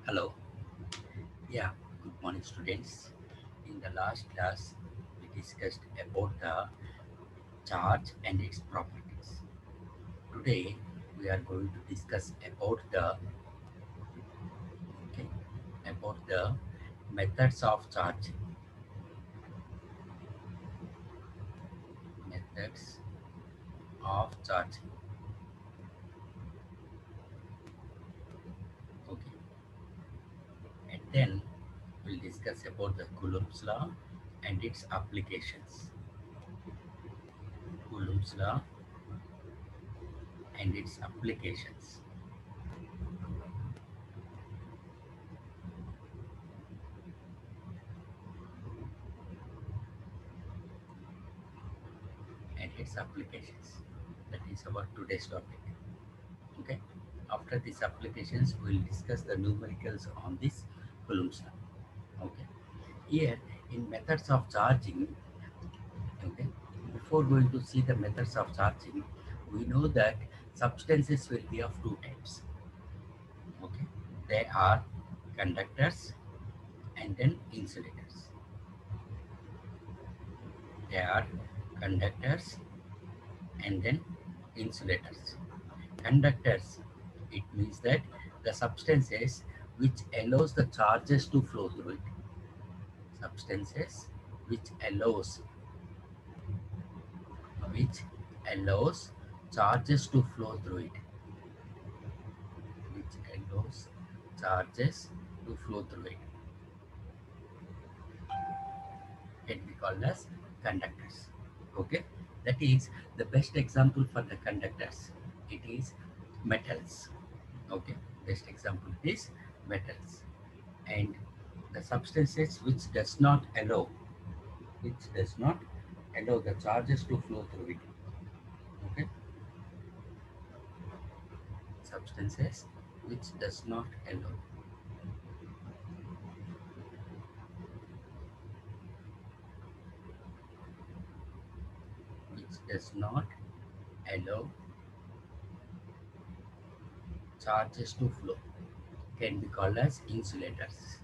Hello. Yeah, good morning, students. In the last class, we discussed about the charge and its properties. Today, we are going to discuss okay, about the methods of charging. Methods of charging. Okay, and then we'll discuss about the Coulomb's law and its applications. Coulomb's law and its applications. And its applications. That is our today's topic. Okay. After these applications, we'll discuss the numericals on this Coulomb's law. Okay. Here, in methods of charging, okay, before going to see the methods of charging, we know that substances will be of two types. Okay. They are conductors and then insulators. They are conductors and then insulators. Conductors, it means that the substances which allows the charges to flow through it. Substances which allows which allows charges to flow through it. Which allows charges to flow through it can be called as conductors. Okay, that is the best example for the conductors. It is metals. Okay, best example is metals. And the substances which does not allow the charges to flow through it. Okay, substances which does not allow which does not allow charges to flow can be called as insulators.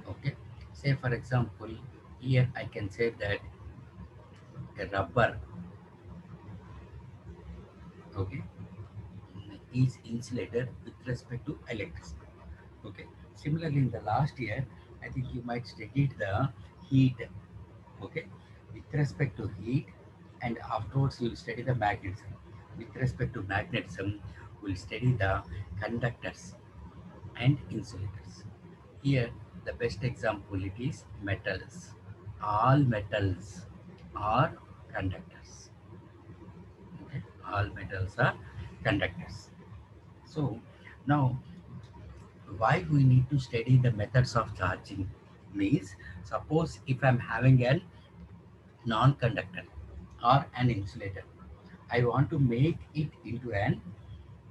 Okay, say for example, here I can say that a rubber, okay, is insulated with respect to electricity. Okay, similarly in the last year, I think you might studied the heat. Okay, with respect to heat, and afterwards you will study the magnetism. With respect to magnetism, we'll study the conductors and insulators. Here, the best example it is metals. All metals are conductors. Okay? All metals are conductors. So now, why we need to study the methods of charging means, suppose if I'm having a non-conductor or an insulator, I want to make it into an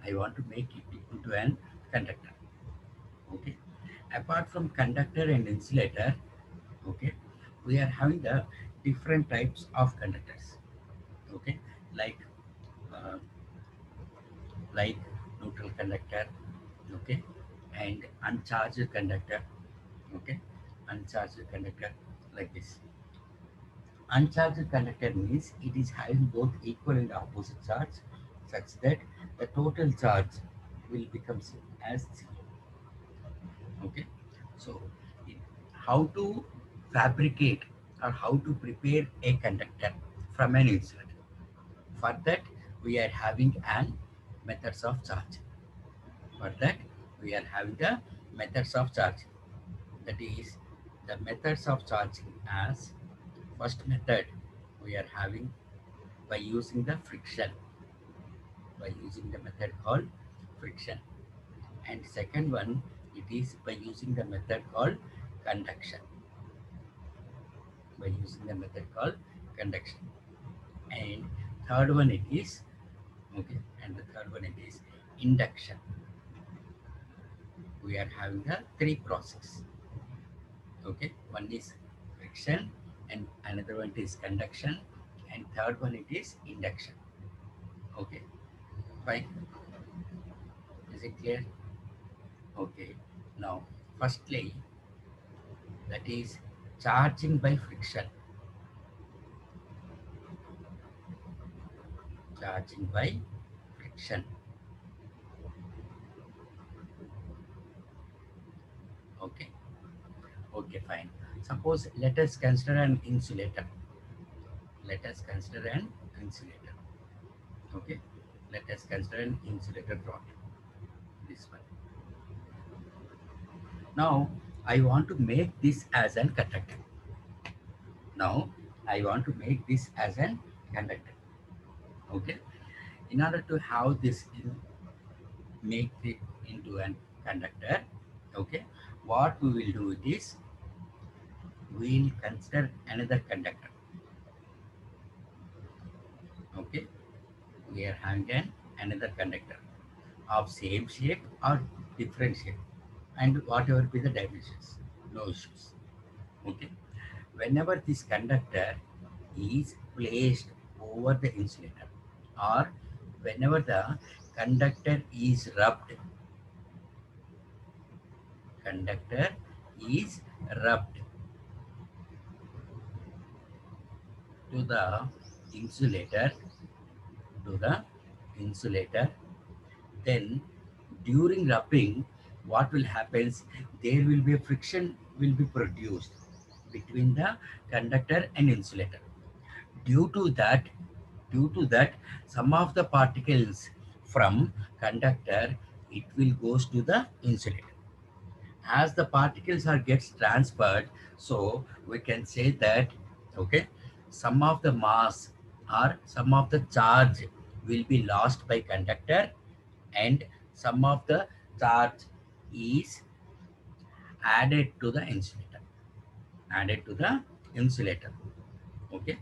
I want to make it into an conductor. Okay. Apart from conductor and insulator, okay, we are having the different types of conductors. Okay, like uh, like neutral conductor, okay, and uncharged conductor, okay, uncharged conductor like this. Uncharged conductor means it is having both equal and opposite charge, such that the total charge will become same as zero. Okay, so how to fabricate or how to prepare a conductor from an insulator? For that, we are having an methods of charging. For that, we are having the methods of charging. That is the methods of charging as first method we are having by using the friction, by using the method called friction. And second one, it is by using the method called conduction, by using the method called conduction. And third one it is, okay, and the third one it is induction. We are having the three process. Okay, one is friction, and another one is conduction, and third one it is induction. Okay, fine. Is it clear? Okay, now firstly, that is charging by friction. Charging by friction. Okay, okay, fine. Suppose let us consider an insulator. Let us consider an insulator. Okay, let us consider an insulator rod. This one. Now I want to make this as an conductor. Now I want to make this as an conductor. Okay, in order to have this make it into an conductor, okay, what we will do it is we will consider another conductor. Okay, we are having another conductor of same shape or different shape, and whatever be the dimensions, no issues. Okay, whenever this conductor is placed over the insulator, or whenever the conductor is rubbed, conductor is rubbed to the insulator, to the insulator, then during rubbing, what will happen is there will be a friction will be produced between the conductor and insulator. Due to that, due to that, some of the particles from conductor, it will goes to the insulator. As the particles are gets transferred, so we can say that, okay, some of the mass or some of the charge will be lost by conductor, and some of the charge is added to the insulator, added to the insulator. Okay,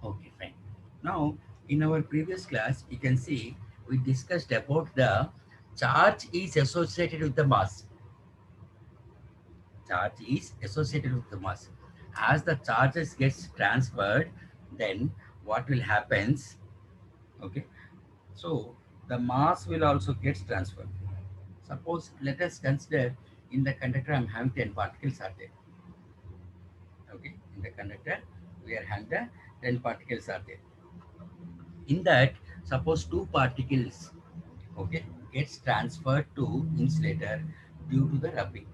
okay, fine. Now in our previous class you can see we discussed about the charge is associated with the mass. Charge is associated with the mass. As the charges gets transferred, then what will happens? Okay, so the mass will also gets transferred. Suppose let us consider in the conductor I'm having 10 particles are there. Okay, in the conductor we are having the 10 particles are there. In that, suppose two particles, okay, gets transferred to insulator due to the rubbing,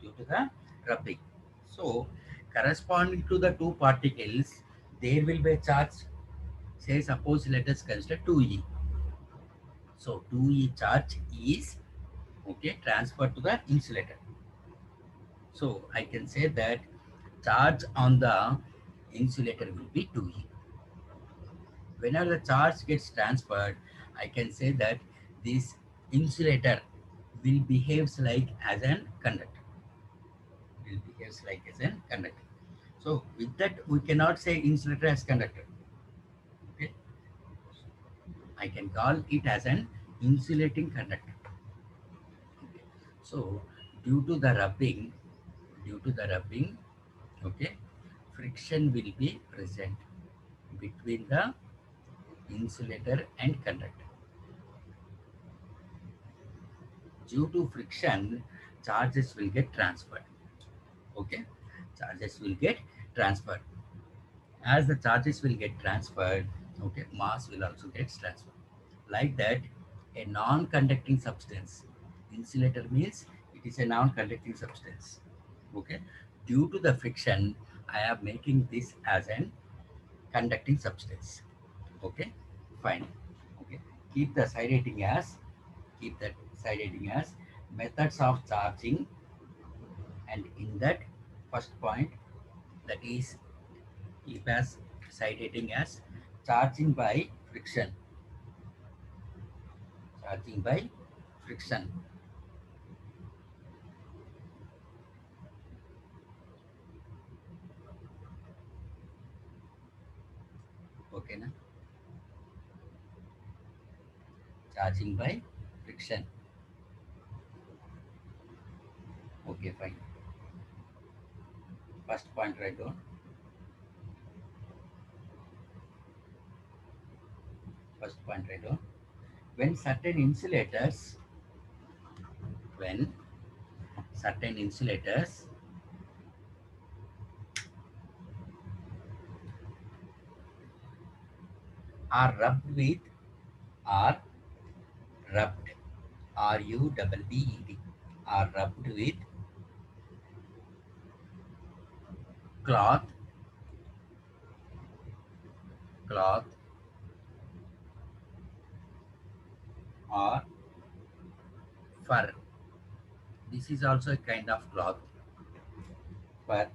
due to the rubbing. So corresponding to the two particles, there will be a charge. Say suppose let us consider 2e. So 2e charge is, okay, transferred to the insulator. So I can say that charge on the insulator will be 2e. Whenever the charge gets transferred, I can say that this insulator will behaves like as an conductor. Will behaves like as an conductor. So with that, we cannot say insulator as conductor. Okay, I can call it as an insulating conductor. Okay. So due to the rubbing, due to the rubbing, okay, friction will be present between the insulator and conductor. Due to friction, charges will get transferred. Okay, charges will get transferred. As the charges will get transferred, okay, mass will also get transferred. Like that, a non-conducting substance. Insulator means it is a non-conducting substance. Okay, due to the friction, I am making this as an conducting substance. Okay, fine. Okay, keep the side heading as, keep that side heading as methods of charging, and in that first point, that is keep as side heading as charging by friction. Charging by friction. Okay, na? Charging by friction. Okay, fine. First point right down. First point right down. When certain insulators, when certain insulators are rubbed with are rubbed rubbed are rubbed with cloth cloth or fur. This is also a kind of cloth. Fur.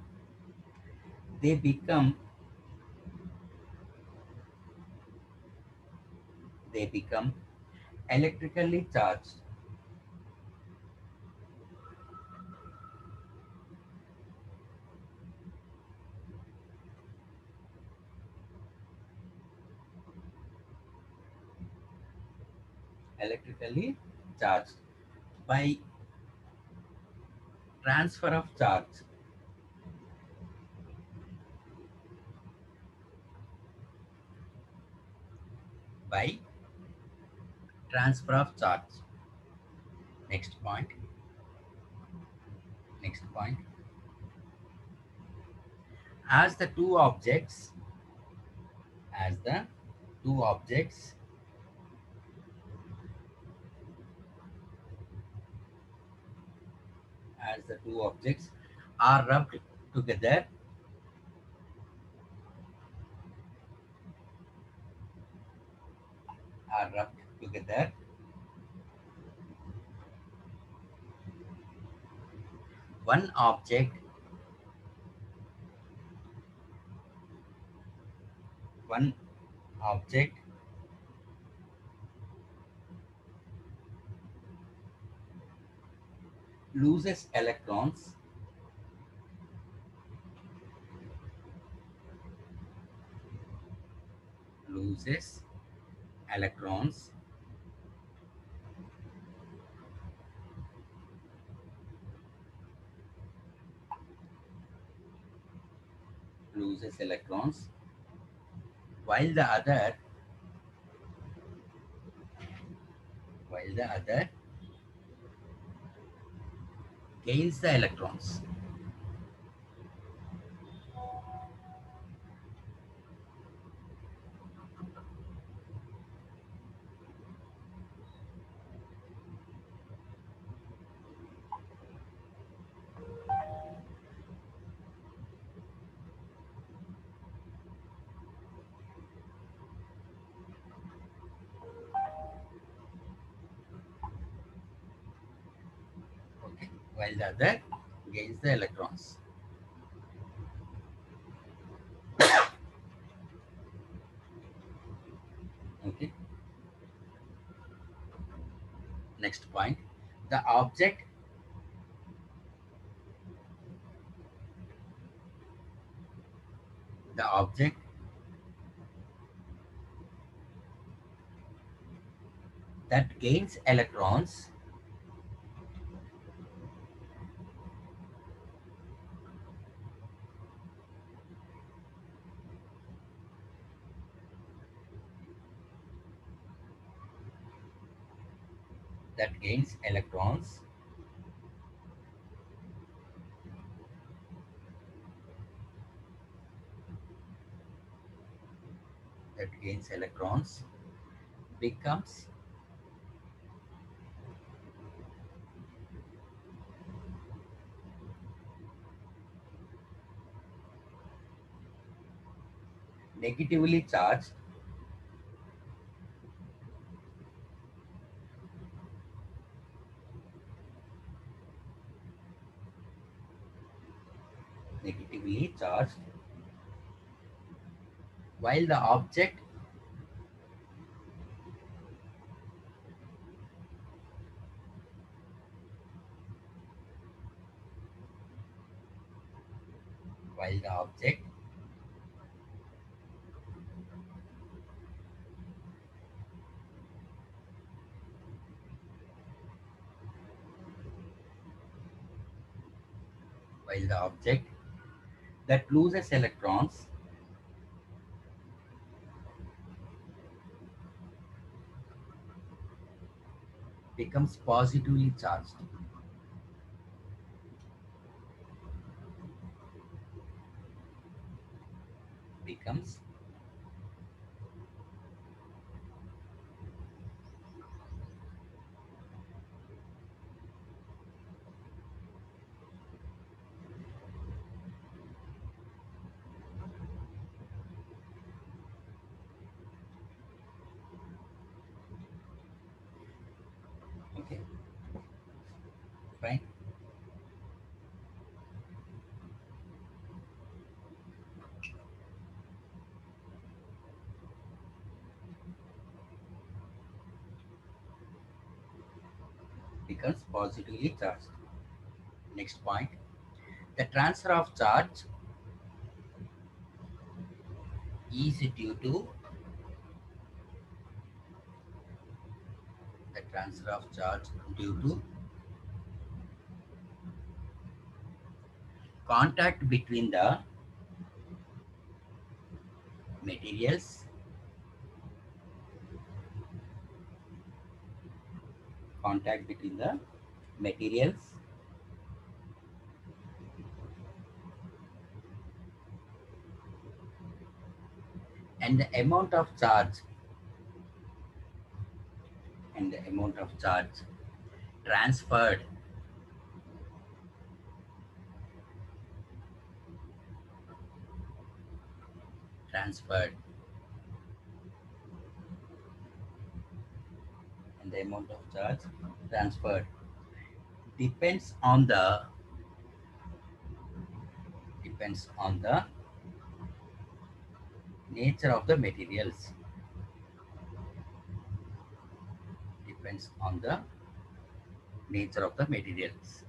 They become they become electrically charged. Electrically charged by transfer of charge. By transfer of charge. Next point. Next point. As the two objects, as the two objects as the two objects are rubbed together, are rubbed together, one object one object loses electrons loses electrons loses electrons while the other while the other gains the electrons. Okay, while the other gains the electrons. Okay. Next point. The object the object that gains electrons that gains electrons that gains electrons becomes negatively charged negatively charged while the object while the object while the object that loses electrons becomes positively charged. fine. Becomes positively charged. Next point, the transfer of charge is due to the transfer of charge due to contact between the materials, contact between the materials and the amount of charge and the amount of charge transferred transferred and the amount of charge transferred depends on the depends on the nature of the materials, depends on the nature of the materials.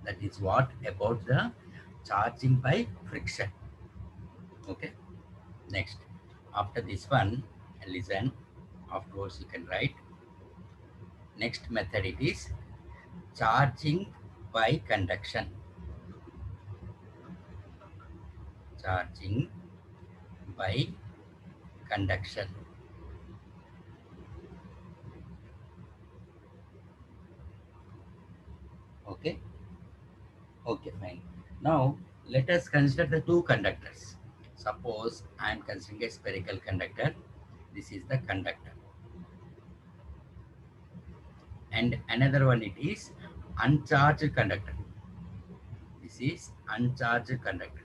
That is what about the charging by friction. Okay, next, after this one, listen, afterwards you can write. Next method, it is charging by conduction. Charging by conduction. Okay, okay, fine. Now let us consider the two conductors. Suppose I am considering a spherical conductor. This is the conductor, and another one, it is uncharged conductor. This is uncharged conductor.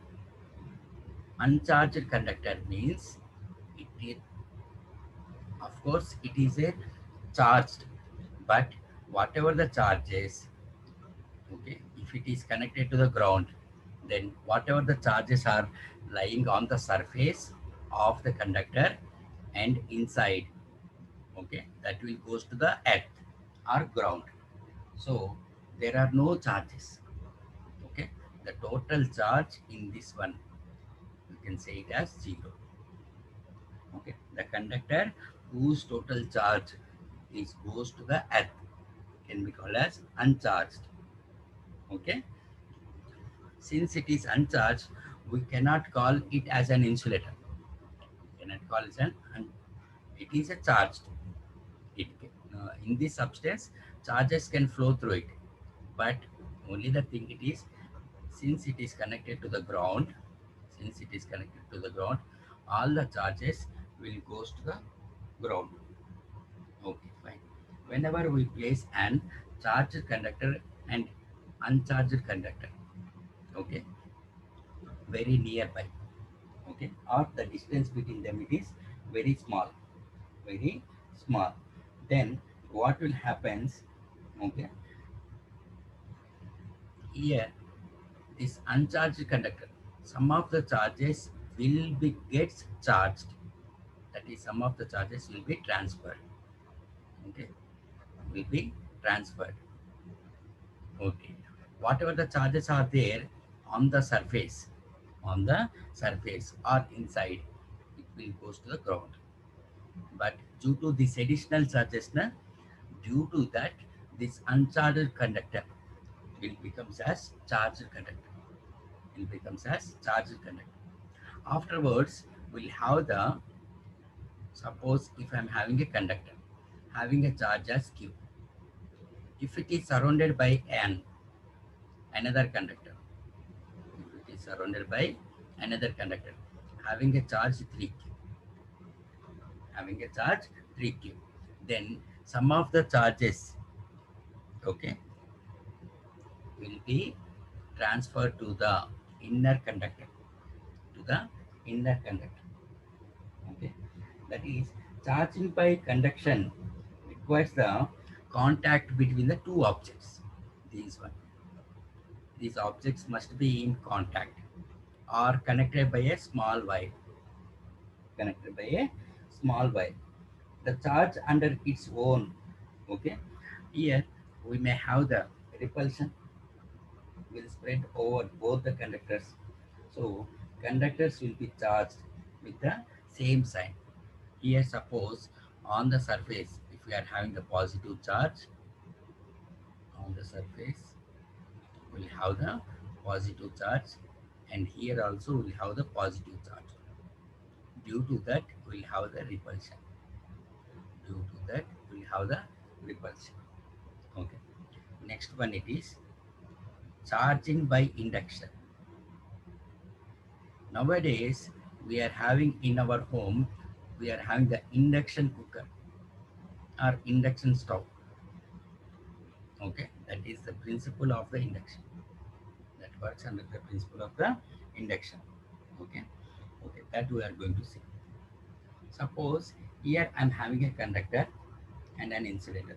Uncharged conductor means it is, of course, it is a charged, but whatever the charge is, okay, if it is connected to the ground, then whatever the charges are lying on the surface of the conductor and inside, okay, that will goes to the earth or ground. So there are no charges. Okay, the total charge in this one, you can say it as zero. Okay, the conductor whose total charge is goes to the earth can be called as uncharged. Okay, since it is uncharged, we cannot call it as an insulator. We cannot call it it is a charged. In this substance, charges can flow through it, but only the thing it is, since it is connected to the ground, since it is connected to the ground, all the charges will goes to the ground. Okay, fine. Whenever we place an charged conductor and uncharged conductor, okay, very nearby, okay, or the distance between them, it is very small, very small, then what will happens, okay, here, this uncharged conductor, some of the charges will be gets charged, that is some of the charges will be transferred, okay, will be transferred. Okay, whatever the charges are there on the surface, on the surface or inside, it will goes to the ground. But due to this additional charges, na, due to that, this uncharged conductor will becomes as charged conductor. Will becomes as charged conductor. Afterwards, we'll have the, suppose if I'm having a conductor having a charge as Q. If it is surrounded by another conductor, if it is surrounded by another conductor having a charge 3Q, having a charge 3Q, then some of the charges, okay, will be transferred to the inner conductor, to the inner conductor. Okay, that is charging by conduction requires the contact between the two objects. these one. These objects must be in contact or connected by a small wire. Connected by a small wire. The charge under its own. Okay. Here we may have the repulsion will spread over both the conductors. So conductors will be charged with the same sign. Here suppose on the surface, if we are having the positive charge on the surface, we'll have the positive charge, and here also we'll have the positive charge. Due to that, we'll have the repulsion. Due to that, we'll have the repulsion. Okay. Next one it is charging by induction. Nowadays, we are having in our home, we are having the induction cooker or induction stove. Okay, that is the principle of the induction. That works under the principle of the induction. Okay, okay, that we are going to see. Suppose here I'm having a conductor and an insulator.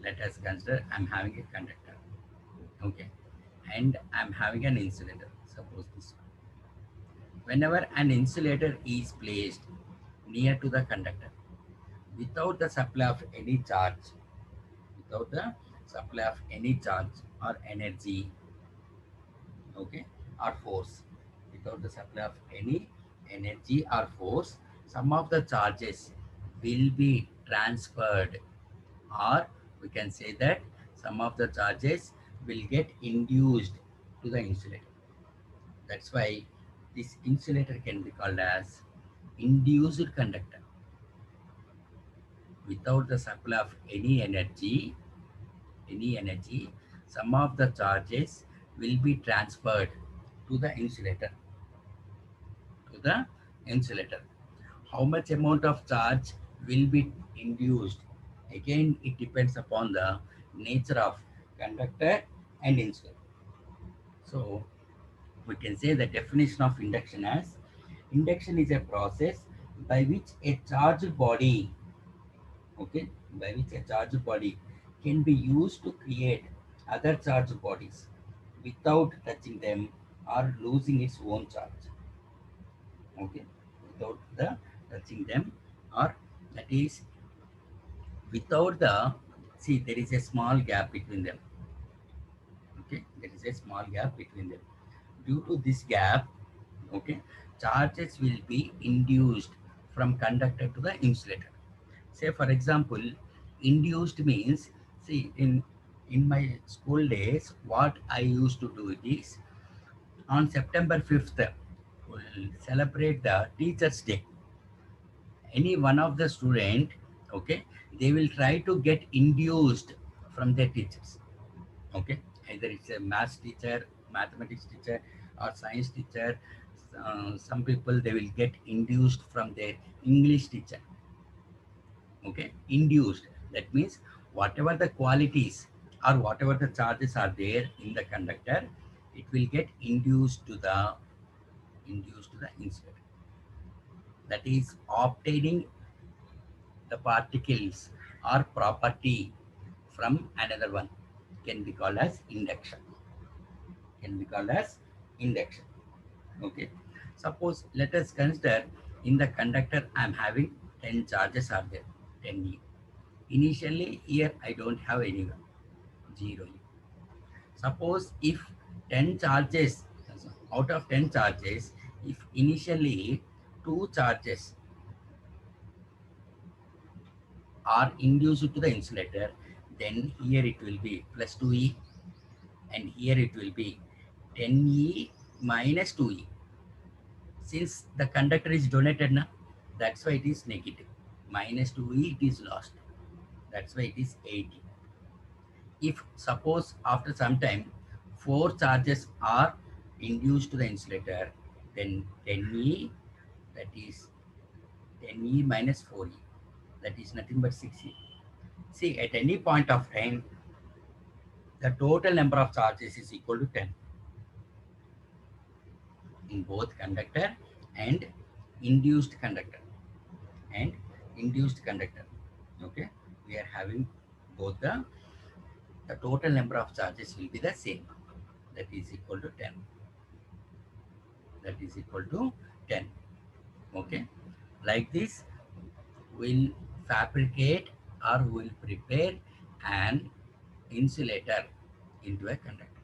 Let us consider I'm having a conductor. Okay, and I'm having an insulator. Suppose this one. Whenever an insulator is placed near to the conductor without the supply of any charge, without the supply of any charge or energy, okay, or force, without the supply of any energy or force, some of the charges will be transferred, or we can say that some of the charges will get induced to the insulator. That's why this insulator can be called as induced conductor. Without the supply of any energy, some of the charges will be transferred to the insulator. To the insulator. How much amount of charge will be induced? Again, it depends upon the nature of conductor and insulator. So we can say the definition of induction as induction is a process by which a charged body, okay, by which a charged body can be used to create other charged bodies without touching them or losing its own charge. Okay, without the touching them, or that is without the, see, there is a small gap between them. Okay, there is a small gap between them. Due to this gap, okay, charges will be induced from conductor to the insulator. Say for example, induced means, see, in my school days, what I used to do it is, on September 5th, we'll celebrate the Teachers' Day. Any one of the student, okay, they will try to get induced from their teachers. Okay, either it's a math teacher, mathematics teacher, or science teacher. Some people, they will get induced from their English teacher. Okay, induced, that means whatever the qualities or whatever the charges are there in the conductor, it will get induced to the insulator. That is obtaining the particles or property from another one can be called as induction. Can be called as induction. Okay. Suppose let us consider in the conductor I'm having 10 charges are there, 10E. Initially here I don't have anyone, 0E. Suppose if 10 charges, out of 10 charges, if initially 2 charges are induced to the insulator, then here it will be plus 2E, and here it will be 10E minus 2E. Since the conductor is donated now, that's why it is negative. Minus 2E, it is lost. That's why it is 80. If suppose after some time 4 charges are induced to the insulator, then 10E, that is 10E minus 4E, that is nothing but 6E. See, at any point of time, the total number of charges is equal to 10 in both conductor and induced conductor Okay, we are having both the total number of charges will be the same. That is equal to 10. That is equal to 10. Okay. Like this, we'll fabricate or we'll prepare an insulator into a conductor.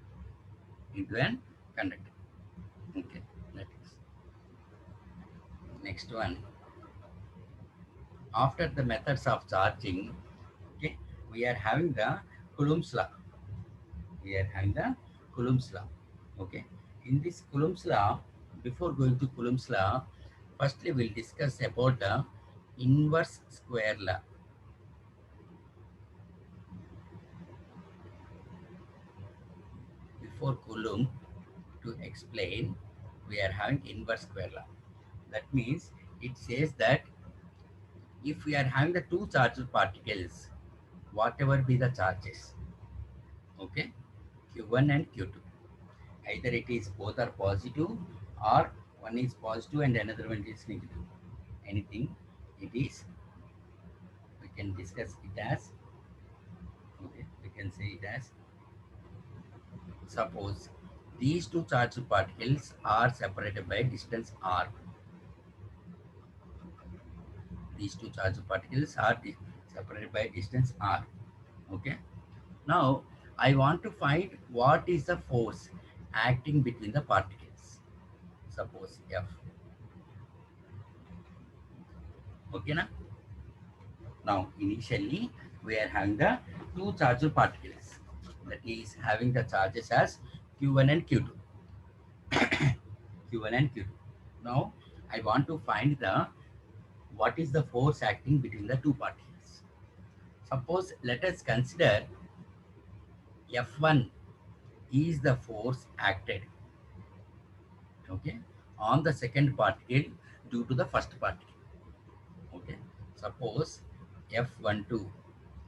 Into an conductor. Okay. That is next one. After the methods of charging, okay, we are having the Coulomb's law. We are having the Coulomb's law. Okay. In this Coulomb's law, before going to Coulomb's law, firstly we'll discuss about the inverse square law. Before Coulomb, to explain, we are having inverse square law. That means it says that if we are having the two charged particles, whatever be the charges, okay, Q1 and Q2, either it is both are positive or one is positive and another one is negative. Anything it is, we can discuss it as, okay, we can say it as, suppose these two charged particles are separated by distance r. These two charged particles are separated by distance r. Okay. Now I want to find what is the force acting between the particles. Suppose F. Okay, na? Now initially we are having the two charged particles, that is having the charges as Q1 and Q2. Q1 and Q2. Now I want to find the what is the force acting between the two particles. Suppose let us consider F1 is the force acted, okay, on the second particle due to the first particle. Okay. Suppose F12,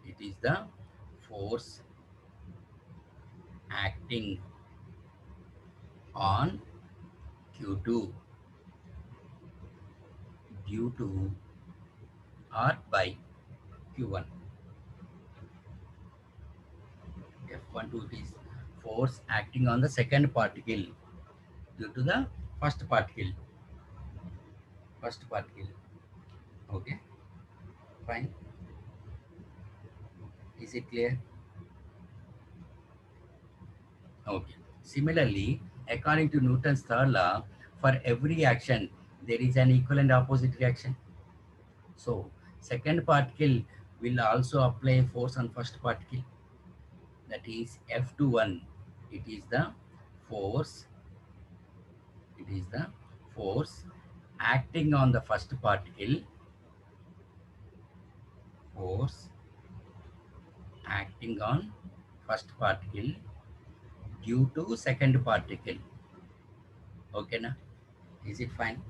it is the force acting on Q2 due to or by Q1. F12 is force acting on the second particle due to the first particle. First particle. Okay. Fine. Is it clear? Okay. Similarly, according to Newton's third law, for every action, there is an equal and opposite reaction. So, second particle will also apply force on first particle. That is F21. It is the force. It is the force acting on the first particle. Force acting on first particle due to second particle. Okay, na? Is it fine?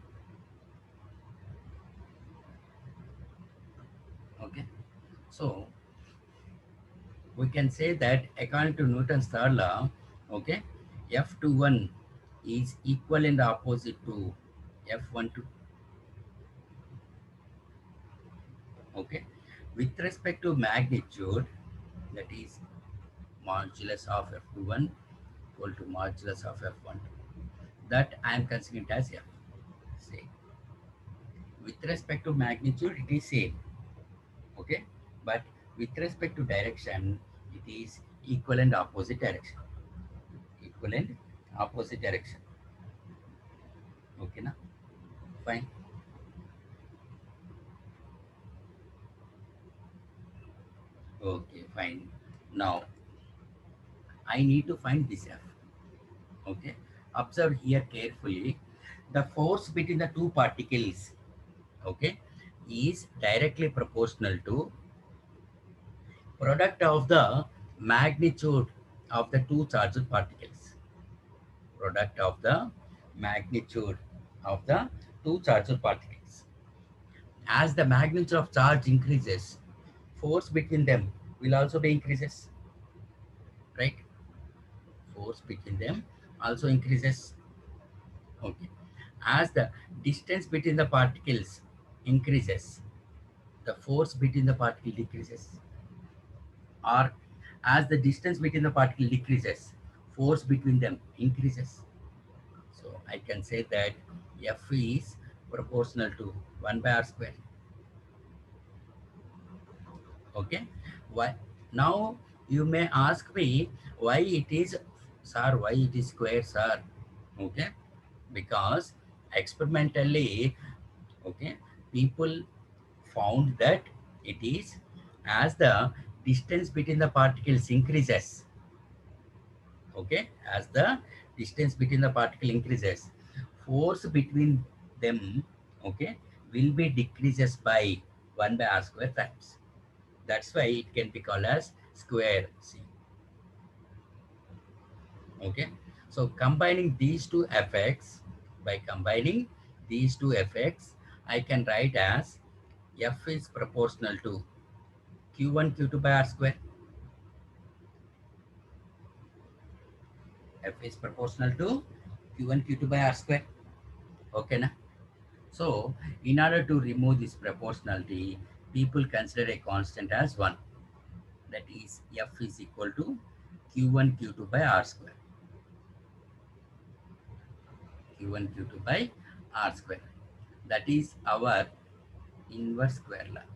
Okay. So we can say that according to Newton's third law, okay, F21 is equal and opposite to F12. Okay. With respect to magnitude, that is modulus of F21 equal to modulus of F12. That I am considering it as F. Say. With respect to magnitude, it is same. Okay. But with respect to direction, it is equal and opposite direction. Equal and opposite direction. Okay, na? Fine. Okay, fine. Now I need to find this F. Okay. Observe here carefully. The force between the two particles, okay, is directly proportional to product of the magnitude of the two charged particles. Product of the magnitude of the two charged particles. As the magnitude of charge increases, force between them will also be increases, right? Force between them also increases. Okay. As the distance between the particles increases, the force between the particle decreases. Or As the distance between the particle decreases, force between them increases. So I can say that F is proportional to 1 by r square. Okay. Why? Now you may ask me why it is, sir, why it is square, sir? Okay. Because experimentally, okay, people found that it is, as the distance between the particles increases, okay, as the distance between the particle increases, force between them, okay, will be decreases by 1 by r square times. That's why it can be called as square c. Okay, so combining these two effects, by combining these two effects, I can write as F is proportional to q1 q2 by r square. F is proportional to q1 q2 by r square. Okay na? So in order to remove this proportionality, people consider a constant as 1. That is F is equal to q1 q2 by r square. q1 q2 by r square. That is our inverse square law.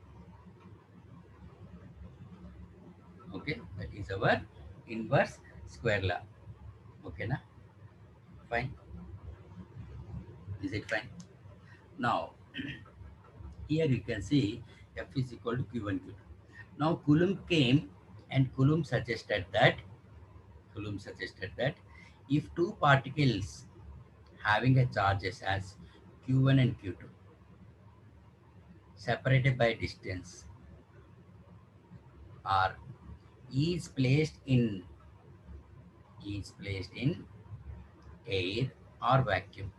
Okay, that is our inverse square law. Okay na? Fine. Is it fine? Now here you can see F is equal to q1 q2. Now Coulomb suggested that if two particles having a charges as q1 and q2 separated by distance are is placed in air or vacuum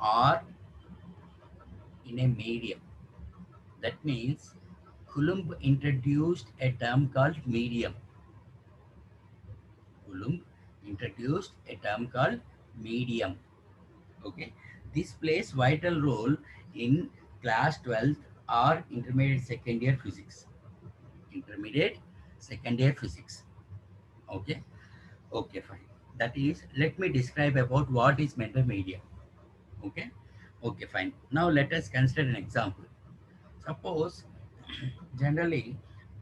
or in a medium. That means Coulomb introduced a term called medium. Coulomb introduced a term called medium. Okay, this plays vital role in class 12th or intermediate second year physics. Intermediate second year physics. Okay, okay, fine. That is, let me describe about what is meant by medium. Okay, okay, fine. Now let us consider an example. Suppose generally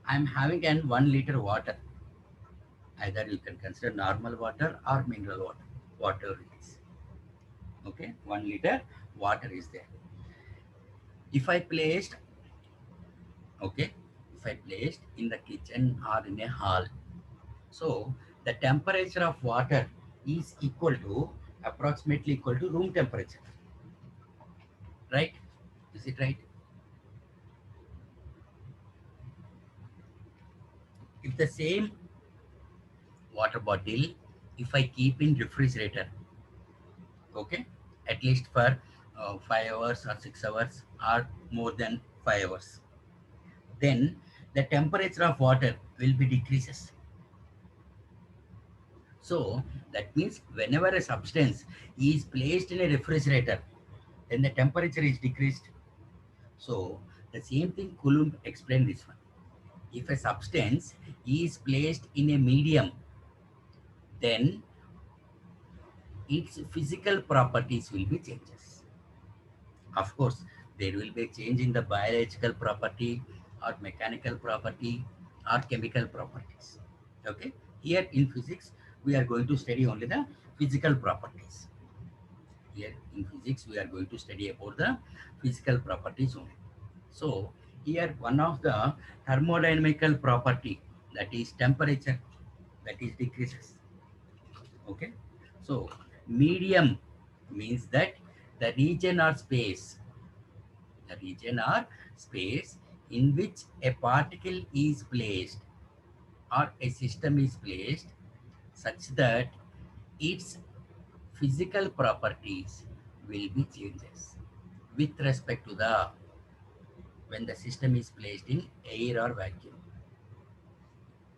I'm having an 1 liter water. Either you can consider normal water or mineral water, whatever it is. Okay, 1 liter water is there. If I placed, okay, if I placed in the kitchen or in a hall, so the temperature of water is equal to, approximately equal to room temperature, right? Is it right? If the same water bottle, if I keep in refrigerator, okay, at least for 5 hours or 6 hours or more than 5 hours, then the temperature of water will be decreases. So that means whenever a substance is placed in a refrigerator, then the temperature is decreased. So the same thing Coulomb explained this one. If a substance is placed in a medium, then its physical properties will be changes. Of course, there will be a change in the biological property or mechanical property or chemical properties. Okay. Here in physics, we are going to study only the physical properties. Here in physics, we are going to study about the physical properties only. So here one of the thermodynamical property, that is temperature, that is decreases. Okay. So medium means that the region or space, the region or space in which a particle is placed or a system is placed such that its physical properties will be changes with respect to the, when the system is placed in air or vacuum.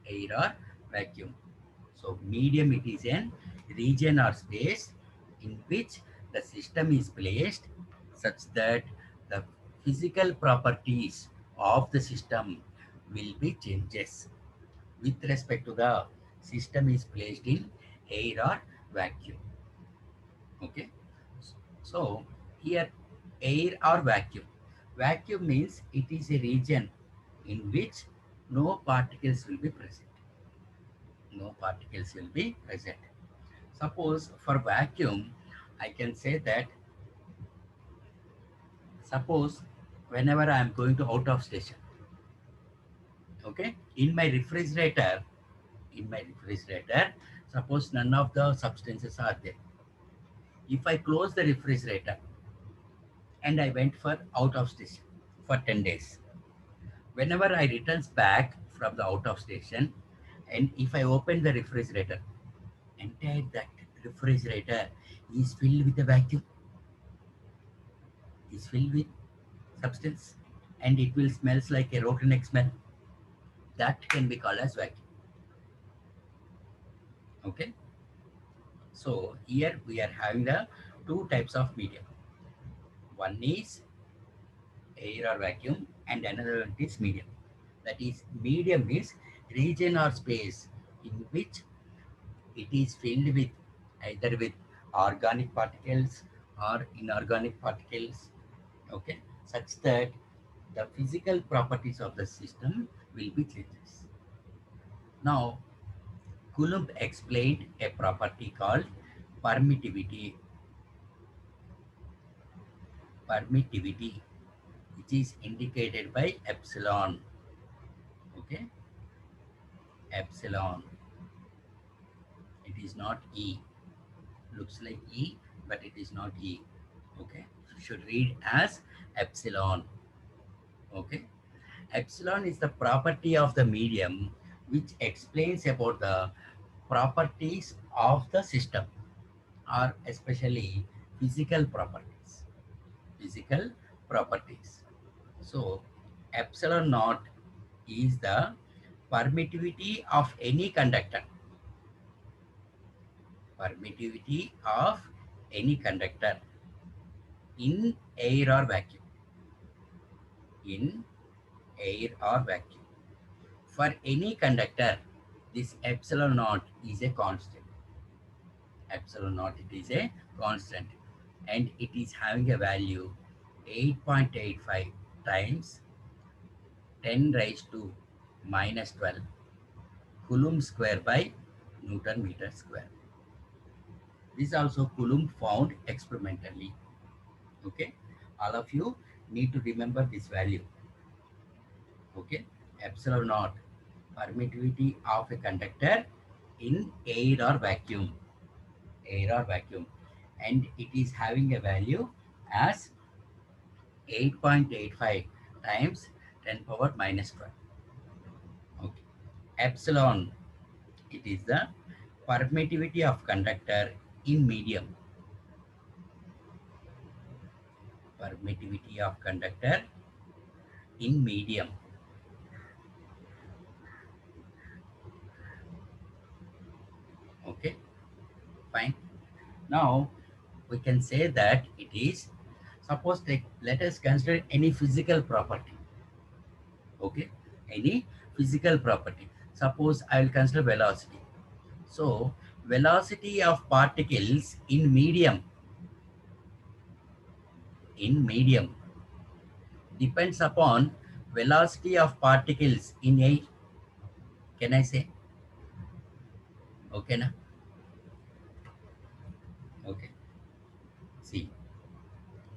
Air or vacuum. So medium, it is an region or space in which the system is placed such that the physical properties of the system will be changes. with respect to the system is placed in air or vacuum. Okay. So here air or vacuum. Vacuum means it is a region in which no particles will be present. No particles will be present. Suppose for vacuum, I can say that suppose whenever I am going to out of station, okay, in my refrigerator, suppose none of the substances are there. If I close the refrigerator and I went for out of station for 10 days, whenever I returns back from the out of station, and if I open the refrigerator, entire that refrigerator is filled with a vacuum, is filled with substance, and it will smells like a rotten egg smell. That can be called as vacuum. Okay. So here we are having the two types of medium. One is air or vacuum, and another one is medium. That is, medium is region or space in which it is filled with either with organic particles or inorganic particles, okay, such that the physical properties of the system will be changes. Now, Coulomb explained a property called permittivity, permittivity, which is indicated by epsilon. Okay, epsilon. It is not E. Looks like E, but it is not E. Okay, should read as epsilon. Okay, epsilon is the property of the medium which explains about the properties of the system, or especially physical properties. Physical properties. So epsilon naught is the permittivity of any conductor. Permittivity of any conductor in air or vacuum. In air or vacuum. For any conductor, this epsilon naught is a constant. Epsilon naught, it is a constant, and it is having a value 8.85 times 10 raised to minus 12 Coulomb square by Newton meter square. This also Coulomb found experimentally. Okay, all of you need to remember this value. Okay, epsilon naught, permittivity of a conductor in air or vacuum, air or vacuum, and it is having a value as 8.85 times 10 power minus 12. Okay, epsilon, it is the permittivity of conductor in medium, permittivity of conductor in medium. Okay, fine. Now we can say that it is, suppose let us consider any physical property. Okay, any physical property. Suppose I will consider velocity. So velocity of particles in medium depends upon velocity of particles in air. Can I say? Okay, na? Okay. See,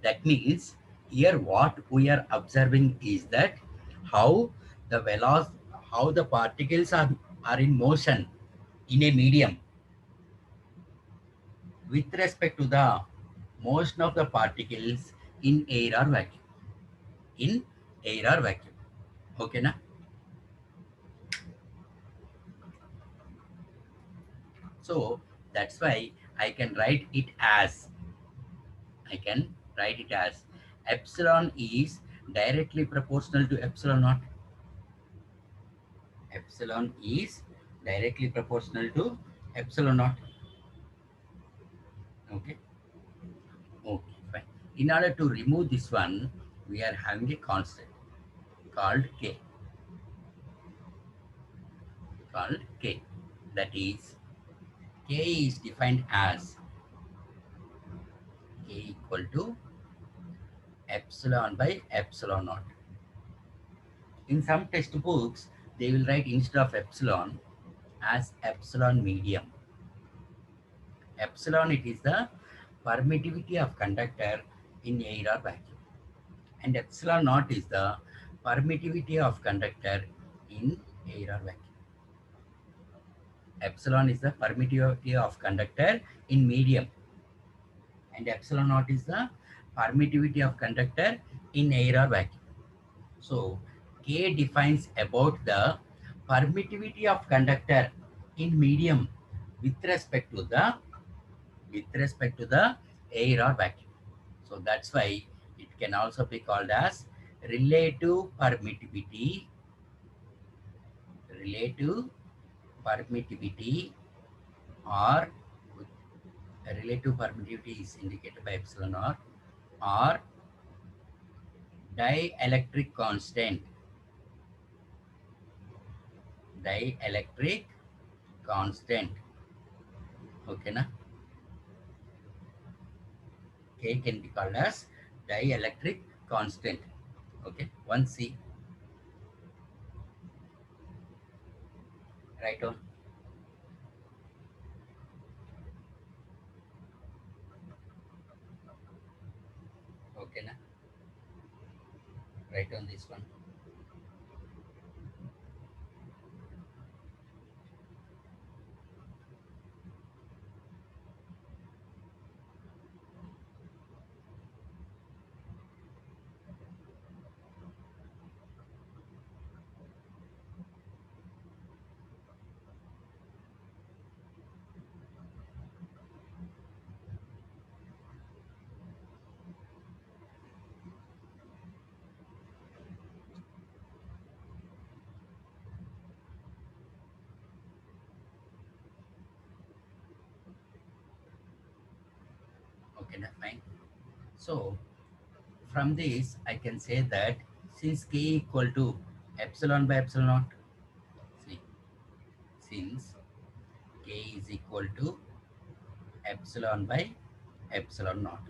that means here what we are observing is that how the velocity, how the particles are in motion in a medium with respect to the motion of the particles in air or vacuum. In air or vacuum. Okay, na? So that's why I can write it as epsilon is directly proportional to epsilon naught. Epsilon is directly proportional to epsilon naught. Okay. Okay, fine. In order to remove this one, we are having a constant called K. called K. That is, K is defined as K equal to epsilon by epsilon naught. In some textbooks, they will write instead of epsilon as epsilon medium. Epsilon, it is the permittivity of conductor in air or vacuum, and epsilon naught is the permittivity of conductor in air or vacuum. Epsilon is the permittivity of conductor in medium, and epsilon naught is the permittivity of conductor in air or vacuum. So K defines about the permittivity of conductor in medium with respect to the air or vacuum. So that's why it can also be called as relative permittivity, relative permittivity, or relative permittivity is indicated by epsilon or dielectric constant, dielectric constant. Okay, na? K can be called as dielectric constant. Okay, one C, right on. Okay, na? Right on this one. Okay, na, fine. So from this, I can say that since K equal to epsilon by epsilon naught, see, since K is equal to epsilon by epsilon naught,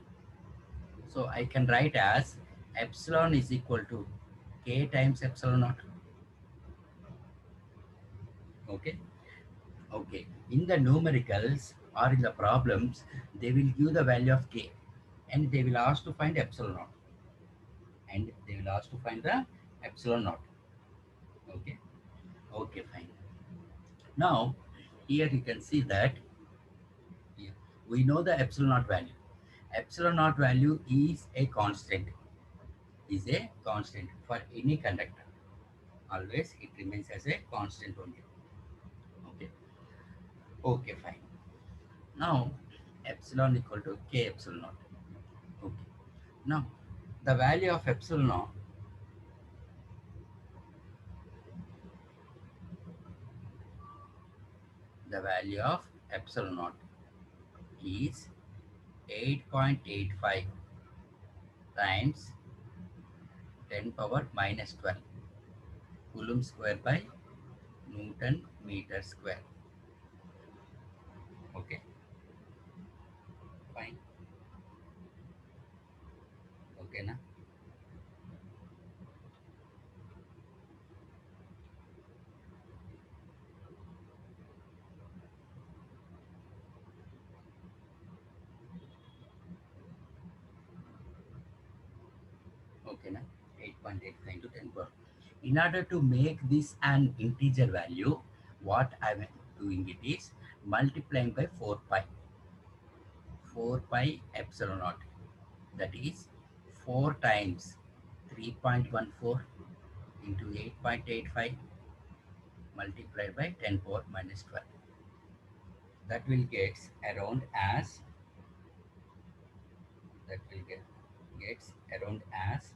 so I can write as epsilon is equal to K times epsilon naught. Okay, okay. In the numericals or in the problems, they will give the value of K, and they will ask to find epsilon naught, and they will ask to find the epsilon naught. Okay, okay, fine. Now, here you can see that here, we know the epsilon naught value. Epsilon naught value is a constant for any conductor. Always it remains as a constant only. Okay, okay, fine. Now, epsilon equal to K epsilon naught. Okay. Now, the value of epsilon naught, the value of epsilon naught is 8.85 times 10 power minus 12 Coulomb square by Newton meter square. Okay, fine. Okay, na? Okay, na? 8.85 into 10 power. In order to make this an integer value, what I am doing it is multiplying by 4 pi epsilon naught. That is 4 times 3.14 into 8.85 multiplied by 10 power minus 12. That will get around as that will get gets around as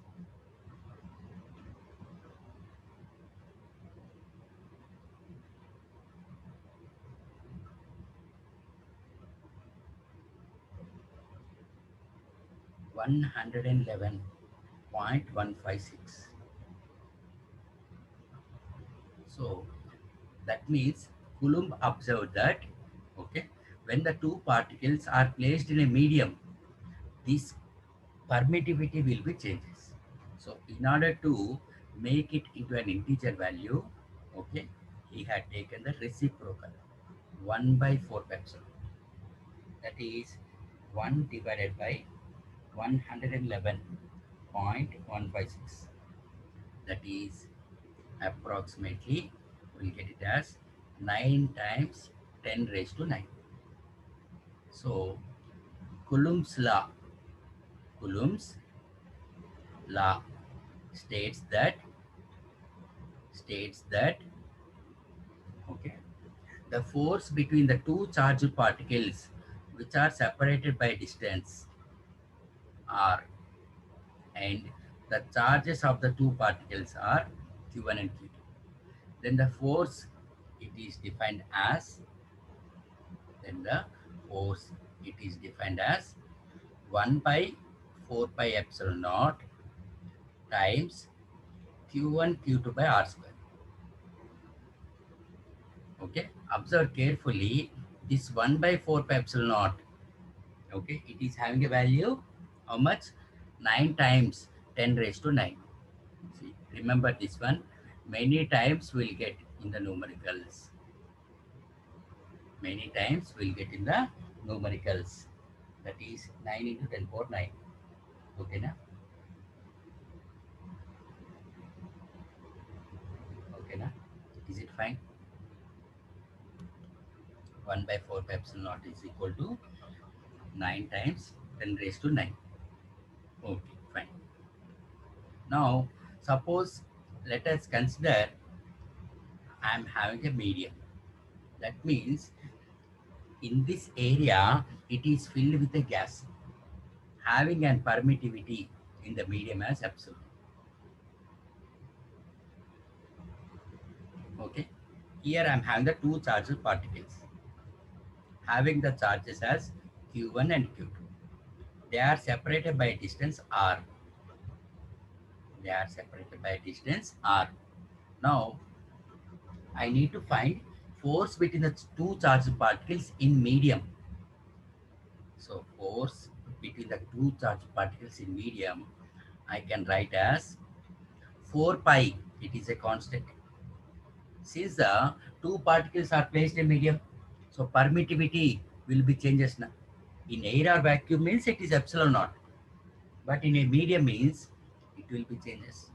111.156. So That means Coulomb observed that, okay, when the two particles are placed in a medium, this permittivity will be changes. So in order to make it into an integer value, okay, he had taken the reciprocal 1 by 4 pi epsilon. That is 1 divided by 111.156. That is approximately, we'll get it as 9 times 10 raised to 9. So Coulomb's law, Coulomb's law states that states that okay, the force between the two charged particles which are separated by distance r, and the charges of the two particles are q1 and q2. Then the force, it is defined as then the force it is defined as 1 by 4 pi epsilon naught times q1 q2 by r square. Okay, observe carefully this 1 by 4 pi epsilon naught. Okay, it is having a value how much? 9 times 10 raised to 9. See, remember this one. Many times we'll get in the numericals. Many times we'll get in the numericals. That is 9 into 10 power 9. Okay, na? Okay, na? Is it fine? 1 by 4 pi epsilon naught is equal to 9 times 10 raised to 9. Okay, fine. Now, suppose let us consider I am having a medium. That means in this area it is filled with a gas having an permittivity in the medium as epsilon. Okay, here I am having the two charged particles having the charges as q1 and q2. They are separated by a distance r. They are separated by a distance r. Now I need to find force between the two charged particles in medium. So force between the two charged particles in medium, I can write as 4 pi. It is a constant. Since the two particles are placed in medium, so permittivity will be changes now. In air or vacuum means it is epsilon naught, but in a medium means it will be changes.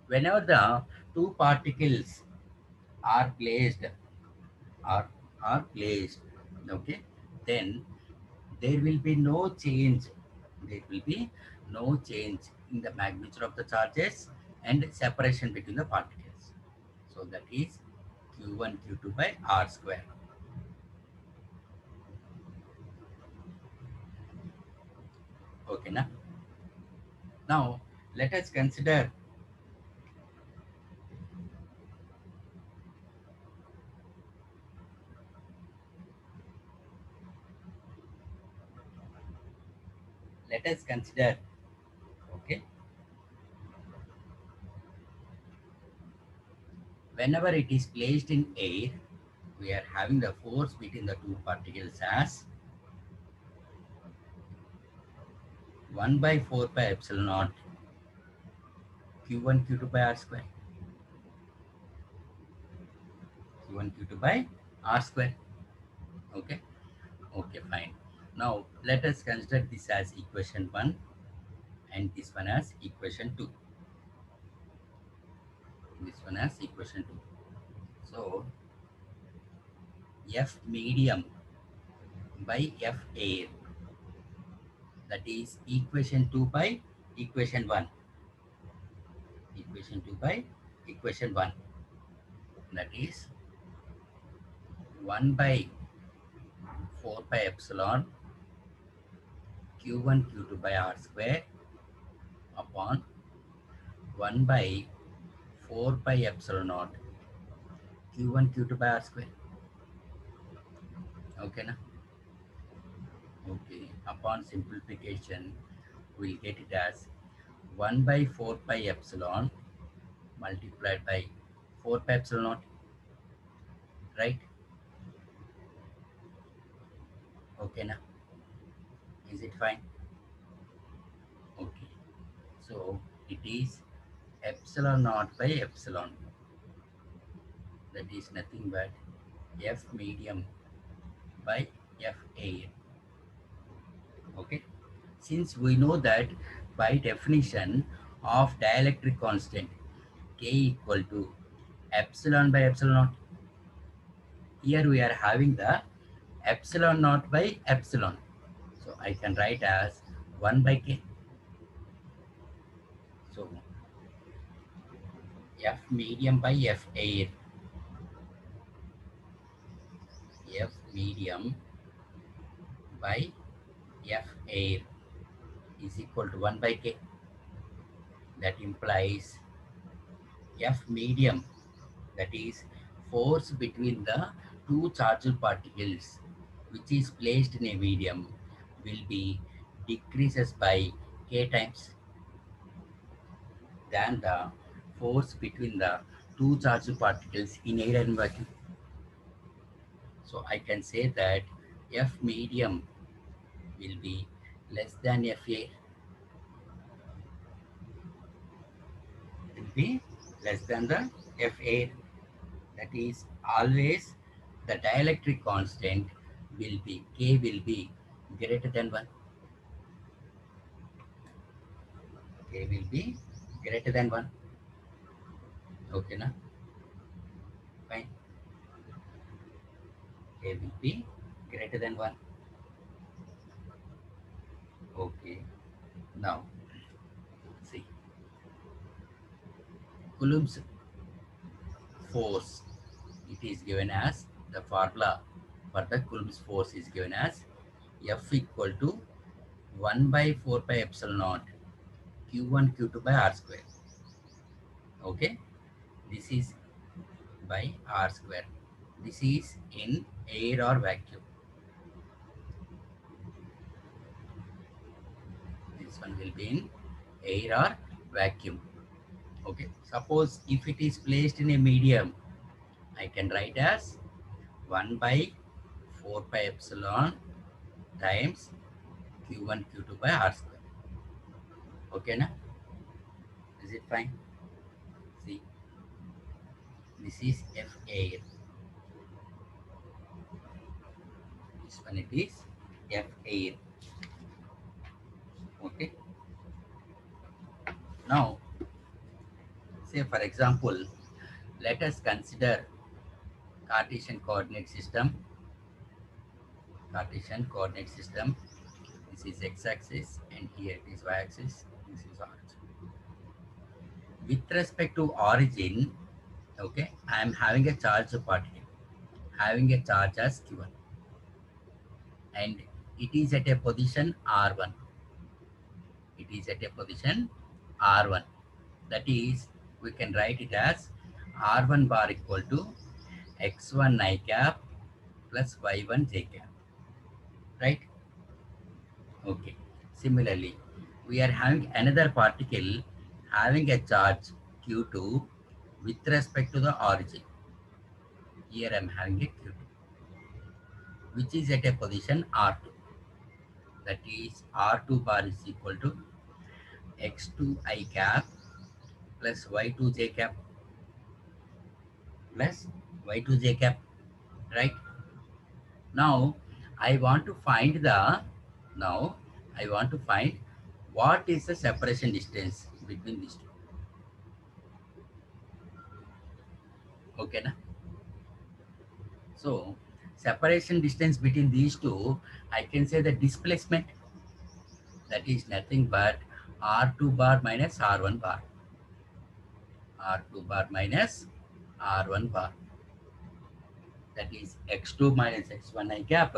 Whenever the two particles are placed are are placed, okay, then there will be no change. There will be no change in the magnitude of the charges and separation between the particles. So that is q1 q2 by r square. Okay, now let us consider let us consider okay, whenever it is placed in air, we are having the force between the two particles as 1 by 4 pi epsilon naught q1 q2 by r square. q1 q2 by r square. Okay, okay, fine. Now let us consider this as equation 1 and this one as equation 2. This one as equation 2. So f medium by f air, that is equation 2 by equation 1. Equation 2 by equation 1, that is 1 by 4 pi epsilon q1 q2 by r square upon 1 by 4 pi epsilon naught q1 q2 by r square. Okay, na? Okay, upon simplification we'll get it as 1 by 4 pi epsilon multiplied by 4 pi epsilon naught, right? Okay, now is it fine? Okay, so it is epsilon naught by epsilon, that is nothing but F medium by F air. Okay, since we know that by definition of dielectric constant K equal to epsilon by epsilon naught, here we are having the epsilon naught by epsilon. So I can write as 1 by K. So F medium by F air. F medium by F air is equal to 1 by K. That implies F medium, that is force between the two charged particles which is placed in a medium, will be decreases by K times than the force between the two charged particles in air and vacuum. So I can say that F medium will be less than F air, will be less than the F air. That is always the dielectric constant will be K will be greater than 1. K will be greater than 1. Okay, na? Fine. K will be greater than 1. Okay. Now, see, Coulomb's force, it is given as the formula for the Coulomb's force is given as F equal to 1 by 4 pi epsilon naught Q1 Q2 by R square. Okay, this is by R square. This is in air or vacuum. This one will be in air or vacuum. Okay, suppose if it is placed in a medium, I can write as 1 by 4 pi epsilon times Q1 Q2 by R square. Okay, na? Is it fine? See, this is F air. This one it is F air. Okay. Now, say for example, let us consider Cartesian coordinate system. Cartesian coordinate system. This is x-axis and here it is y-axis. This is origin. With respect to origin, okay, I am having a charge particle, having a charge as q1, and it is at a position r1. It is at a position r1. That is, we can write it as r1 bar equal to x1 I cap plus y1 j cap, right? Okay. Similarly, we are having another particle having a charge q2 with respect to the origin. Here I am having a q2, which is at a position r2. That is, r2 bar is equal to x2 I cap plus y2 j cap plus y2 j cap, right? Now, I want to find the, now I want to find what is the separation distance between these two. Okay, na? So, separation distance between these two, I can say the displacement, that is nothing but R2 bar minus R1 bar. R2 bar minus R1 bar. That is x2 minus x1 I cap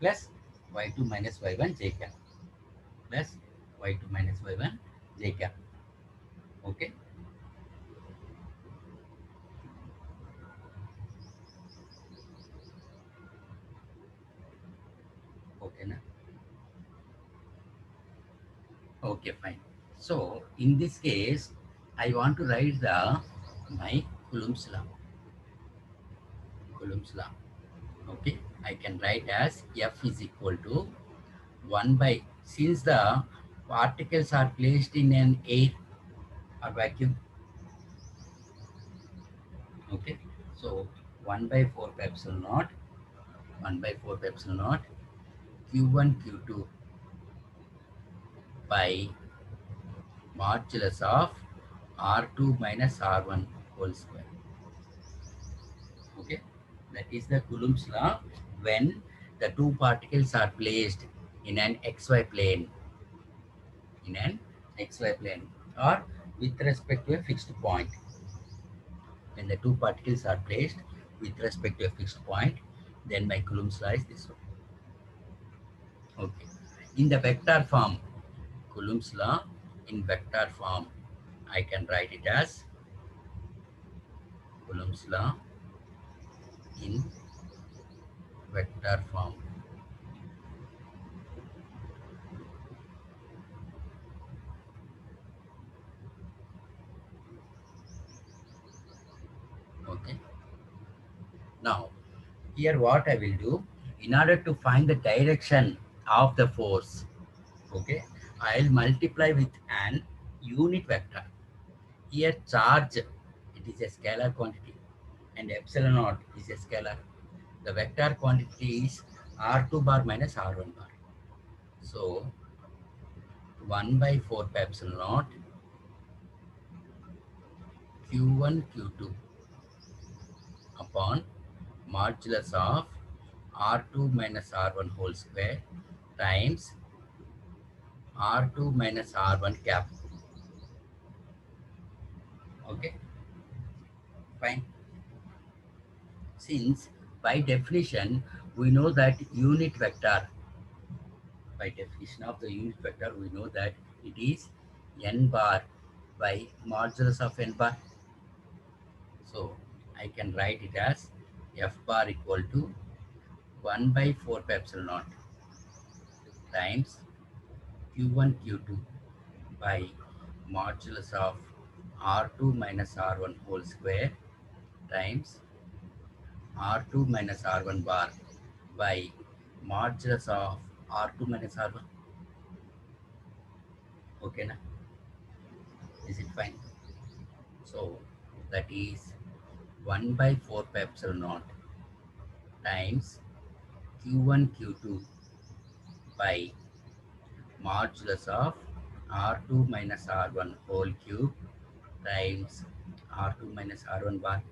plus y2 minus y1 j cap plus y2 minus y1 j cap. Okay. Okay, na? Okay, fine. So in this case, I want to write the my Coulomb's law. Coulomb's law. Okay, I can write as F is equal to 1 by, since the particles are placed in an air or vacuum, okay, so 1 by 4 pi epsilon naught, 1 by 4 pi epsilon naught, Q1 Q2 by modulus of R2 minus R1 whole square. Okay, that is the Coulomb's law when the two particles are placed in an xy plane, in an xy plane, or with respect to a fixed point. When the two particles are placed with respect to a fixed point, then my Coulomb's law is this one. Okay, in the vector form, Coulomb's law in vector form, I can write it as Coulomb's law in vector form. Okay, now here what I will do, in order to find the direction of the force, okay, I'll multiply with an unit vector. Here charge, it is a scalar quantity, and epsilon naught is a scalar. The vector quantity is R2 bar minus R1 bar. So 1 by 4 pi epsilon naught Q1 Q2 upon modulus of R2 minus R1 whole square times R2 minus R1 cap. Okay, fine. Since by definition we know that unit vector, by definition of the unit vector, we know that it is n bar by modulus of n bar. So I can write it as f bar equal to 1 by 4 pi epsilon naught times q1 q2 by modulus of r2 minus r1 whole square times r2 minus r1 bar by modulus of r2 minus r1. Okay, na? Is it fine? So that is 1 by 4 pi epsilon naught times q1 q2 by modulus of r2 minus r1 whole cube times r2 minus r1 bar.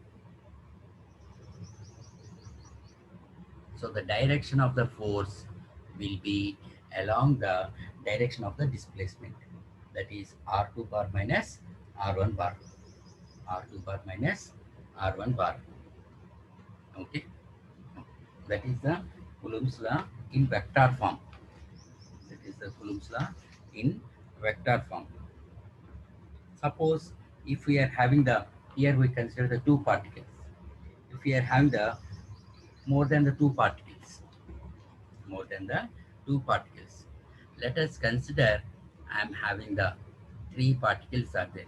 So the direction of the force will be along the direction of the displacement, that is r2 bar minus r1 bar, r2 bar minus r1 bar. Okay, that is the Coulomb's law in vector form. That is the Coulomb's law in vector form. Suppose if we are having the, here we consider the two particles. If we are having the more than the two particles, more than the two particles, let us consider I am having the three particles are there.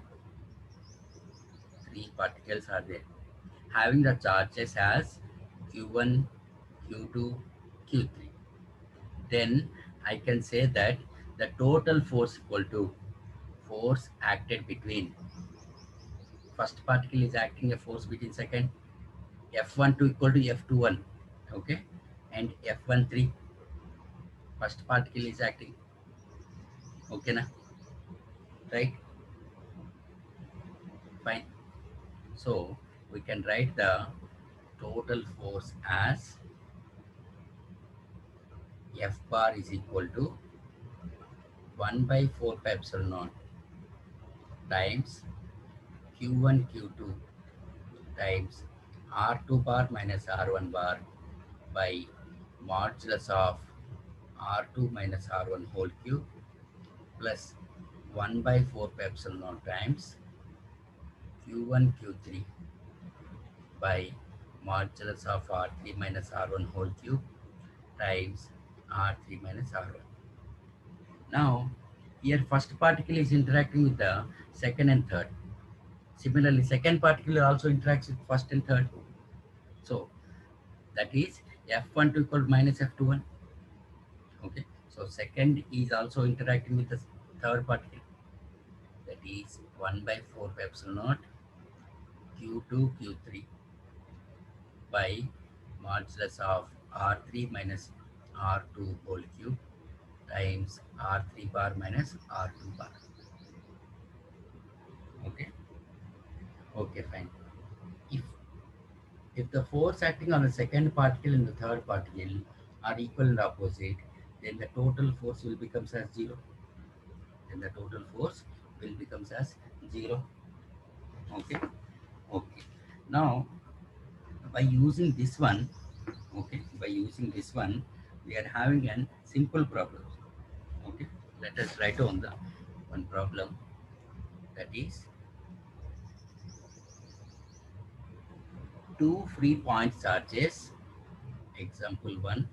Three particles are there. Having the charges as Q1, Q2, Q3. Then I can say that the total force equal to force acted between first particle is acting a force between second, F12 equal to F21, okay, and F13 first particle is acting, okay na, right, fine. So we can write the total force as F bar is equal to 1 by 4 pi epsilon naught times Q1 Q2 times R2 bar minus R1 bar by modulus of R2 minus R1 whole cube plus 1 by 4 pi epsilon naught times Q1 Q3 by modulus of R3 minus R1 whole cube times R3 minus R1. Now, here first particle is interacting with the second and third. Similarly, second particle also interacts with first and third. So that is F12 equal to minus F21. Okay. So second is also interacting with the third particle. That is 1 by 4 pi epsilon naught Q2 Q3 by modulus of R3 minus R2 whole cube times R3 bar minus R2 bar. Okay. Okay, fine. If if the force acting on the second particle and the third particle are equal and opposite, then the total force will becomes as zero. Then the total force will becomes as zero. Okay. Okay. Now by using this one, okay, by using this one, we are having a simple problem. Okay. Let us write on the one problem, that is two free point charges. Example one,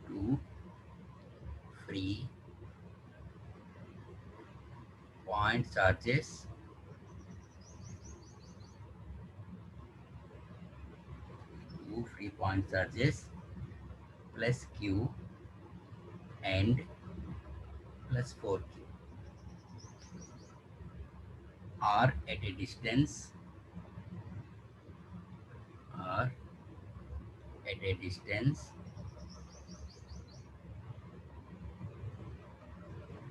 two free point charges two free point charges plus q and plus 4q are at a distance, are at a distance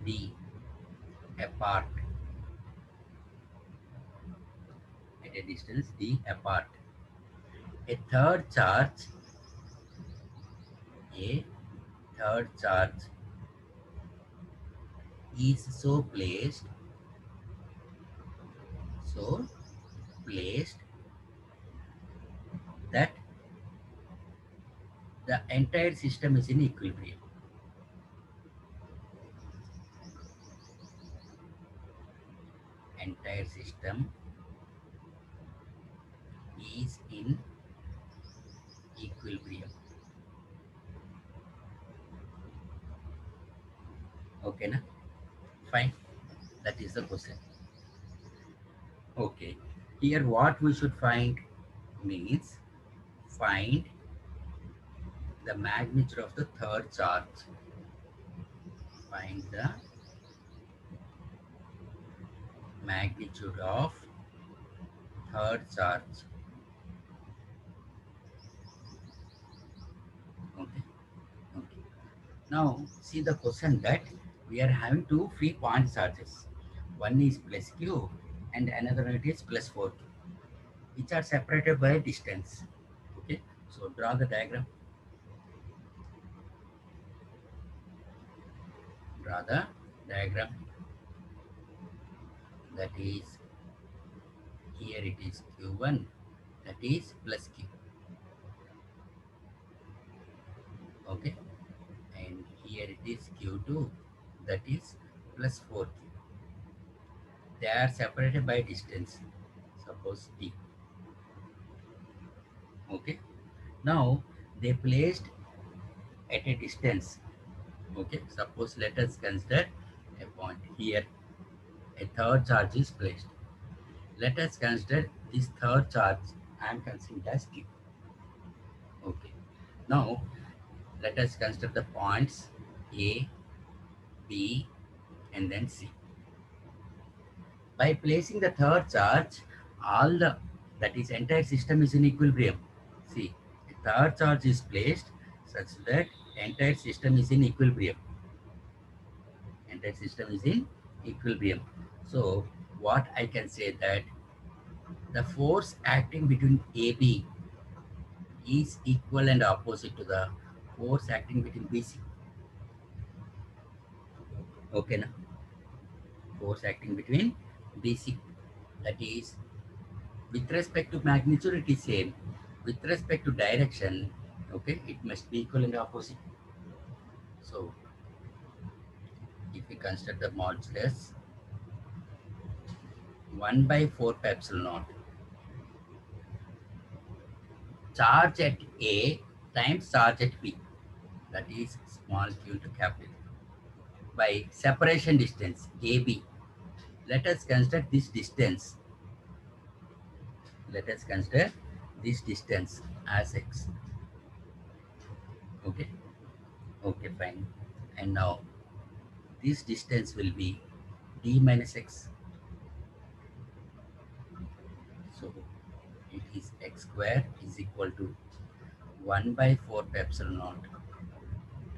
d apart, at a distance d apart. A third charge, a third charge is so placed that the entire system is in equilibrium. Entire system is in equilibrium. Okay, na? Fine. That is the question. Okay. Here what we should find means find the magnitude of the third charge. Find the magnitude of third charge. Okay. Okay. Now see the question that we are having two free point charges. One is plus q and another one is plus 4q, which are separated by distance. Okay. So draw the diagram. Draw the diagram. That is, here it is q1, that is plus q. Okay. And here it is q2, that is plus 4q. They are separated by distance, suppose d. Okay. Now they placed at a distance. Okay. Suppose let us consider a point here. A third charge is placed. Let us consider this third charge. I am considering as q. Okay. Now let us consider the points A, B, and then C. By placing the third charge, all the, that is entire system is in equilibrium. See, the third charge is placed such that entire system is in equilibrium. Entire system is in equilibrium. So what I can say that the force acting between AB is equal and opposite to the force acting between BC. Okay, now force acting between BC, that is, with respect to magnitude it is same, with respect to direction, okay, it must be equal and opposite. So if we consider the modulus 1 by 4 pi epsilon naught charge at A times charge at B, that is small q to capital, by separation distance AB. Let us consider this distance. Let us consider this distance as x. Okay. Okay, fine. And now this distance will be d minus x. So it is x square is equal to 1 by 4 pi epsilon naught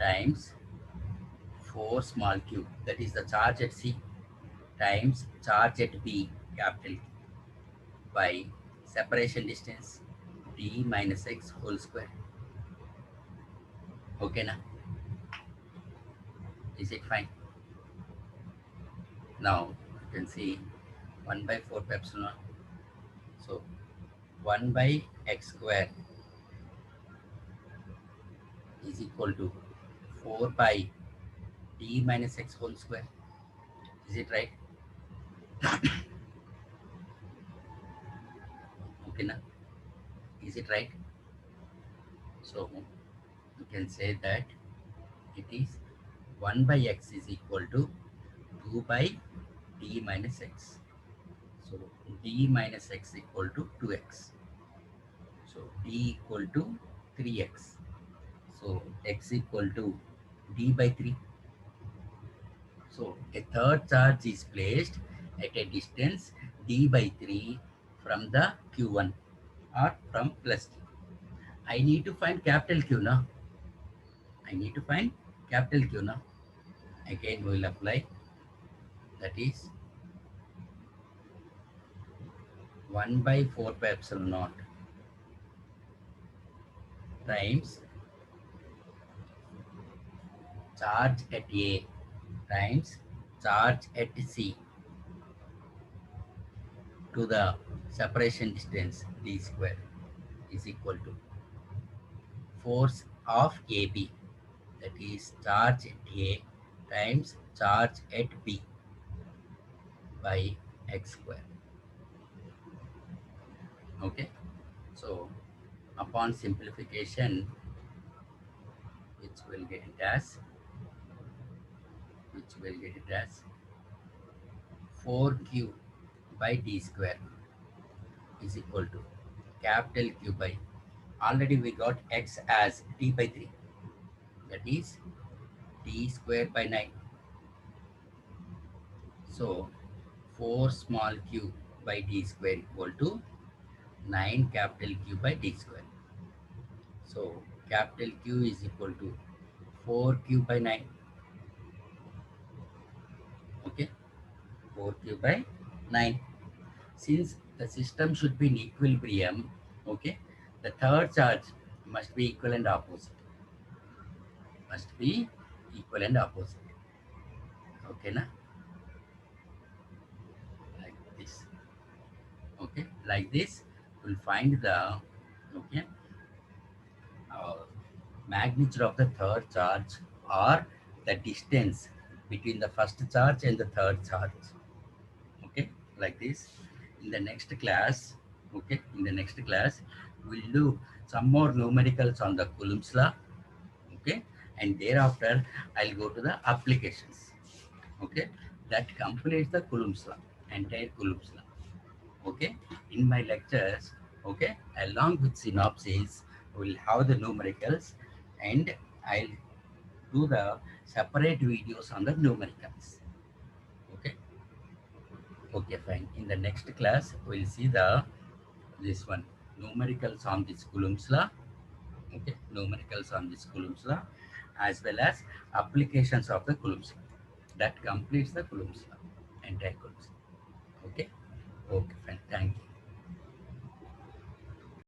times 4 small q, that is the charge at C, times charge at B, capital, by separation distance d minus x whole square. Okay, now is it fine? Now you can see 1 by 4 pi epsilon naught. So 1 by x square is equal to 4 by d minus x whole square. Is it right? Okay, now is it right? So you can say that it is 1 by x is equal to 2 by d minus x. So d minus x equal to 2x. So d equal to 3x. So x equal to d by 3. So a third charge is placed at a distance d by 3 from the q1 or from plus q. I need to find capital Q now. I need to find capital Q now. Again, we will apply, that is 1 by 4 pi epsilon naught times charge at A times charge at C to the separation distance d square is equal to force of AB, that is charge at A times charge at B by x square. Okay, so upon simplification, which will get it as 4q by d square is equal to capital Q by, already we got x as d by 3, that is d square by 9. So 4 small q by d square equal to 9 capital Q by d square. So capital Q is equal to 4q by 9. Okay, 4q by 9. Since the system should be in equilibrium, okay, the third charge must be equal and opposite. Must be equal and opposite. Okay, na? Like this. Okay, like this, we'll find the, okay, uh, magnitude of the third charge or the distance between the first charge and the third charge. Okay, like this. In the next class, okay, in the next class, we'll do some more numericals on the Coulomb's law. Okay, and thereafter I'll go to the applications. Okay, that completes the Coulomb's law, entire Coulomb's law. Okay, in my lectures, okay, along with synopsis, we'll have the numericals, and I'll do the separate videos on the numericals. Okay, okay, fine. In the next class, we'll see the this one, numericals on this Coulomb's law. Okay, numericals on this Coulomb's law, as well as applications of the Coulomb's law. That completes the Coulomb's law, entire Coulomb's law. Okay, okay.